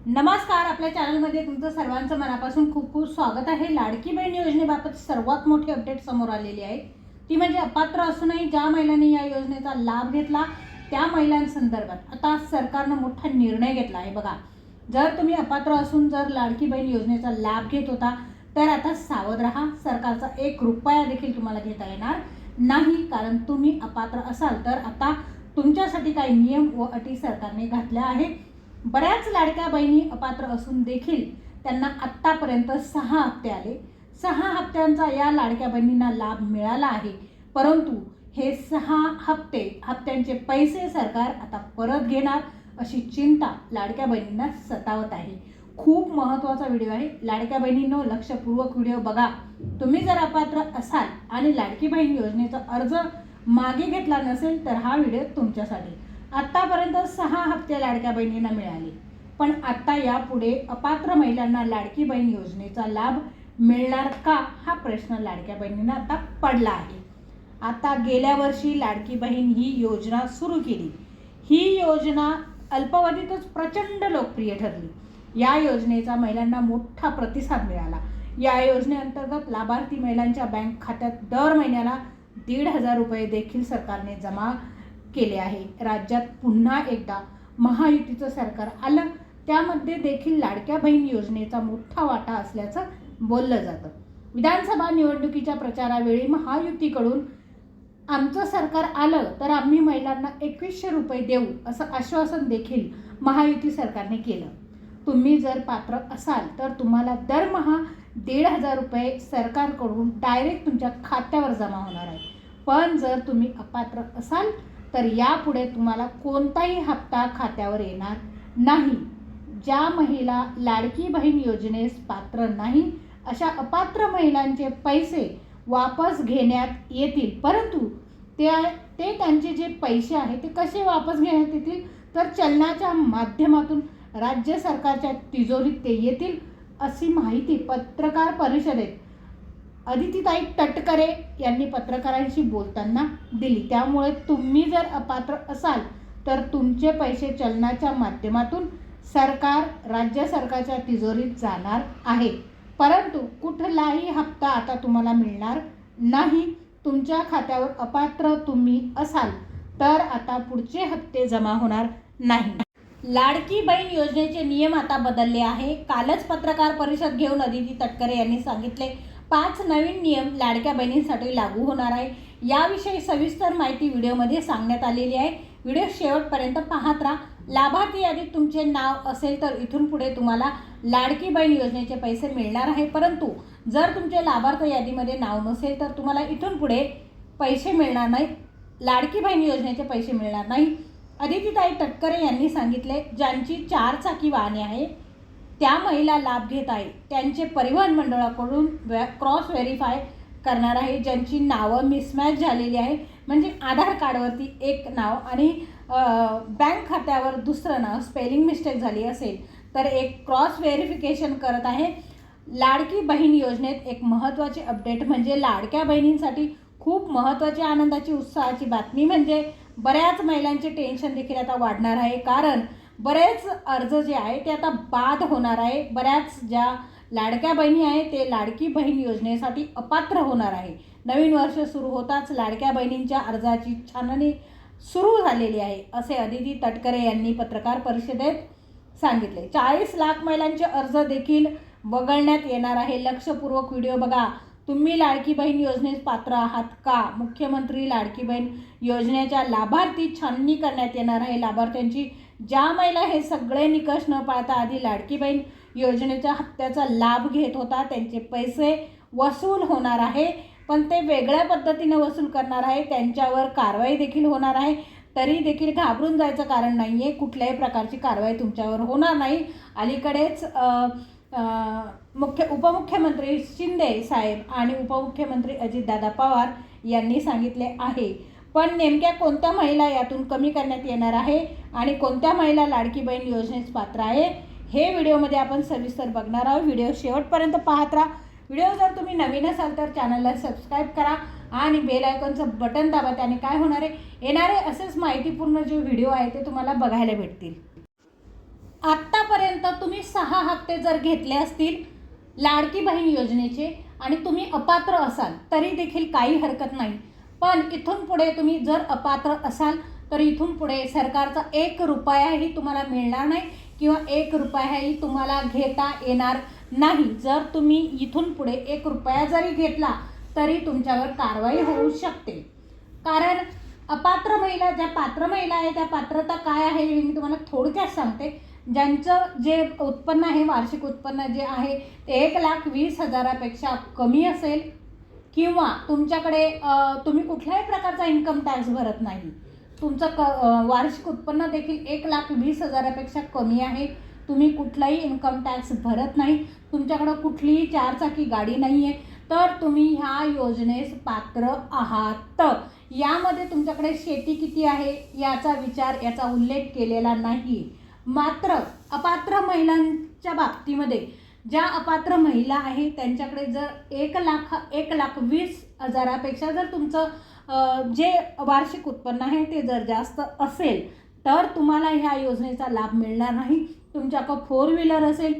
नमस्कार, आपल्या चॅनलमध्ये तुमचं सर्वांचं मनापासून खूप खूप स्वागत आहे। लाडकी बहीण योजनेबाबत सर्वात मोठी अपडेट समोर आलेली आहे, ती म्हणजे अपात्र असूनही ज्या महिलांनी या योजनेचा लाभ घेतला त्या महिलांसंदर्भात आता सरकारनं मोठा निर्णय घेतला आहे। बघा, जर तुम्ही अपात्र असून जर लाडकी बहीण योजनेचा लाभ घेत होता तर आता सावध राहा। सरकारचा 1 रुपया देखील तुम्हाला घेता येणार नाही, कारण तुम्ही अपात्र असाल तर आता तुमच्यासाठी काही नियम व अटी सरकारने घातल्या आहेत। बऱ्याच लाडक्या बहिणी अपात्र असून देखील त्यांना आत्तापर्यंत 6 हप्ते आले। 6 हप्त्यांचा या लाडक्या बहिणींना लाभ मिळाला आहे, परंतु हे 6 हप्त्यांचे पैसे सरकार आता परत घेणार अशी चिंता लाडक्या बहिणींना सतावत आहे। खूप महत्त्वाचा व्हिडिओ आहे, लाडक्या बहिणींनो लक्षपूर्वक व्हिडिओ बघा। तुम्ही जर अपात्र असाल आणि लाडकी बहीण योजनेचा अर्ज मागे घेतला नसेल तर हा व्हिडिओ तुमच्यासाठी। आतापर्यंत 6 हप्ते लाडक्या बहिणींना मिळाले, पण आता यापुढे अपात्र महिलांना लाडकी बहीण योजनेचा लाभ मिळणार का हा प्रश्न लाडक्या बहिणींना आता पडला आहे। आता गेल्या वर्षी लाडकी बहीण ही योजना सुरू केली। ही योजना अल्पावधीतच प्रचंड लोकप्रिय ठरली। या योजनेचा महिलांना मोठा प्रतिसाद मिळाला। या योजनेअंतर्गत लाभार्थी महिलांच्या बँक खात्यात दर महिन्याला 1,500 रुपये देखील सरकारने जमा केले आहे। राज्यात पुन्हा एकदा महायुतीचं सरकार आलं, त्यामध्ये देखील लाडक्या बहीण योजनेचा मोठा वाटा असल्याचं बोललं जातं। विधानसभा निवडणुकीच्या प्रचारावेळी महायुतीकडून आमचं सरकार आलं तर आम्ही महिलांना 2100 रुपये देऊ असं आश्वासन देखील महायुती सरकारने केलं। तुम्ही जर पात्र असाल तर तुम्हाला दरमहा 1,500 रुपये सरकारकडून डायरेक्ट तुमच्या खात्यावर जमा होणार आहे। पण जर तुम्ही अपात्र असाल तर यापुढे तुम्हाला कोणताही हप्ता खात्यावर येणार नाही। ज्या महिला लाडकी बहीण योजनेस पात्र नाही अशा अपात्र महिलांचे पैसे वापस घेण्यात येतील, परंतु ते त्यांचे जे पैसे आहेत ते कसे वापस घेण्यात येतील तर चलनाच्या माध्यमातून राज्य सरकारच्या तिजोरीत ते येतील अशी माहिती पत्रकार परिषदेत अदितीताई तटकरे यांनी पत्रकारांशी बोलताना दिली। त्यामुळे तुम्ही जर अपात्र असाल तर तुमचे पैसे चलनाच्या माध्यमातून राज्य सरकारच्या तिजोरीत जाणार आहे, परंतु कुठलाही हप्ता आता तुम्हाला मिळणार नाही। तुमच्या खात्यावर अपात्र तुम्ही असाल तर आता पुढचे हप्ते जमा होणार नाही। लाडकी बहीण योजनेचे नियम आता बदलले आहे। कालच पत्रकार परिषद घेऊन अदिती तटकरे यांनी सांगितले 5 नवीन नियम लाडक्या बहिणींसाठी लागू होणार आहे। याविषयी सविस्तर माहिती व्हिडिओमध्ये सांगण्यात आलेली आहे। व्हिडिओ शेवटपर्यंत पाहत राहा। लाभार्थी यादीत तुमचे नाव असेल तर इथून पुढे तुम्हाला लाडकी बहीण योजनेचे पैसे मिळणार आहे, परंतु जर तुमचे लाभार्थी यादीमध्ये नाव नसेल तर तुम्हाला इथून पुढे पैसे मिळणार नाही, लाडकी बहीण योजनेचे पैसे मिळणार नाही। अदितीताई तटकरे यांनी सांगितले, ज्यांची 4 चाकी वाहने आहे त्या महिला लाभ घेत आहे त्यांचे परिवहन मंडळाकडून क्रॉस व्हेरीफाय करणार आहे। ज्यांची नावं मिसमॅच झालेली आहे, म्हणजे आधार कार्डवरती एक नाव आणि बँक खात्यावर दुसरं नाव स्पेलिंग मिस्टेक झाली असेल तर एक क्रॉस व्हेरिफिकेशन करत आहे। लाडकी बहीण योजनेत एक महत्त्वाची अपडेट म्हणजे लाडक्या बहिणींसाठी खूप महत्त्वाची आनंदाची उत्साहाची बातमी म्हणजे बऱ्याच महिलांचे टेन्शन देखील आता वाढणार आहे, कारण बरेच अर्ज जे आहे ते आता बाद होणार आहे। बऱ्याच ज्या लाडक्या बहिणी आहेत ते लाडकी बहीण योजनेसाठी अपात्र होणार आहे। नवीन वर्ष सुरू होताच लाडक्या बहिणींच्या अर्जाची छाननी सुरू झालेली आहे असे अदिती तटकरे यांनी पत्रकार परिषदेत सांगितले। 40 लाख महिलांचे अर्ज देखील वगळण्यात येणार आहे। लक्षपूर्वक व्हिडिओ बघा। तुम्ही लाडकी बहीण योजनेस पात्र आहात का? मुख्यमंत्री लाडकी बहीण योजनेच्या लाभार्थी छाननी करण्यात येणार आहे। लाभार्थ्यांची ज्या महिला हे सगळे निकष न पाळता आधी लाडकी बहीण योजनेच्या हप्त्याचा लाभ घेत होता त्यांचे पैसे वसूल होणार आहे, पण ते वेगळ्या पद्धतीने वसूल करणार आहे। त्यांच्यावर कारवाई देखील होणार आहे। तरी देखील घाबरून जायचं कारण नाही आहे, कुठल्याही प्रकारची कारवाई तुमच्यावर होणार नाही। अलीकडेच उपमुख्यमंत्री शिंदे साहेब आणि उपमुख्यमंत्री अजितदादा पवार यांनी सांगितले आहे, पण नेमक्या कोणत्या महिला यातून कमी करण्यात येणार आहे आणि कोणत्या महिला लाडकी बहीण योजनेस पात्र आहे हे व्हिडिओमध्ये आपण सविस्तर बघणार आहोत। व्हिडिओ शेवटपर्यंत पाहत राहा। व्हिडिओ जर तुम्ही नवीन असाल तर चॅनलला सबस्क्राईब करा आणि बेल आयकॉनचं बटन दाबा, त्याने काय होणार आहे, येणारे असेच माहितीपूर्ण जे व्हिडिओ आहे ते तुम्हाला बघायला भेटतील। आत्तापर्यंत आतापर्यंत तुम्ही 6 हप्ते जर घेतले असतील लाडकी बहीण योजनेचे आणि तुम्ही अपात्र असाल तरी देखील काही हरकत नाही. पण इथून पुढे तुम्ही जर अपात्र असाल तर इथून पुढे सरकारचा 1 रुपयाही तुम्हाला मिळणार नाही किंवा 1 रुपयाही तुम्हाला घेता येणार नाही. जर तुम्ही इथून पुढे 1 रुपया जरी घेतला तरी तुमच्यावर कारवाई होऊ शकते. कारण अपात्र महिला, ज्या पात्र महिला आहे त्या पात्रता काय आहे हे मी तुम्हाला थोडक्यात सांगते. ज्यांचं जे उत्पन्न आहे, वार्षिक उत्पन्न जे आहे ते 1,20,000पेक्षा कमी असेल किंवा तुमच्याकडे तुम्ही कुठल्याही प्रकारचा इन्कम टॅक्स भरत नाही, तुमचं वार्षिक उत्पन्न देखील 1,20,000पेक्षा कमी आहे, तुम्ही कुठलाही इन्कम टॅक्स भरत नाही, तुमच्याकडं कुठलीही 4 चाकी गाडी नाही आहे, तर तुम्ही ह्या योजनेस पात्र आहात. यामध्ये तुमच्याकडे शेती किती आहे याचा विचार, याचा उल्लेख केलेला नाही. मात्र अपात्र महिलांच्या बाबतीमध्ये ज्या अपात्र महिला आहे त्यांच्याकडे जर 1,20,000पेक्षा जर तुमचं जे वार्षिक उत्पन्न आहे ते जर जास्त असेल तर तुम्हाला ह्या योजनेचा लाभ मिळणार नाही. तुमच्याकडं 4 व्हीलर असेल,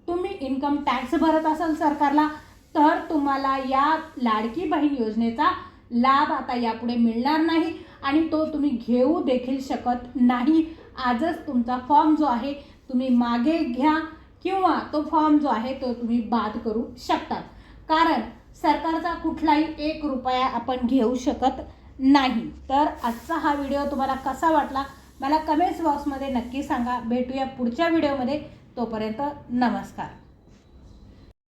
तुम्ही इन्कम टॅक्स भरत असाल सरकारला, तर तुम्हाला या लाडकी बहीण योजनेचा लाभ आता यापुढे मिळणार नाही आणि तो तुम्ही घेऊ देखील शकत नाही. आजच तुमचा फॉर्म जो आहे तुम्ही मागे घ्या किंवा तो फॉर्म जो आहे तो तुम्ही बाद करू शकता. कारण सरकारचा कुठलाही 1 रुपया आपण घेऊ शकत नाही. तर आजचा हा व्हिडिओ तुम्हाला कसा वाटला मला कमेंट्स बॉक्समध्ये नक्की सांगा. भेटूया पुढच्या व्हिडिओमध्ये. तोपर्यंत नमस्कार.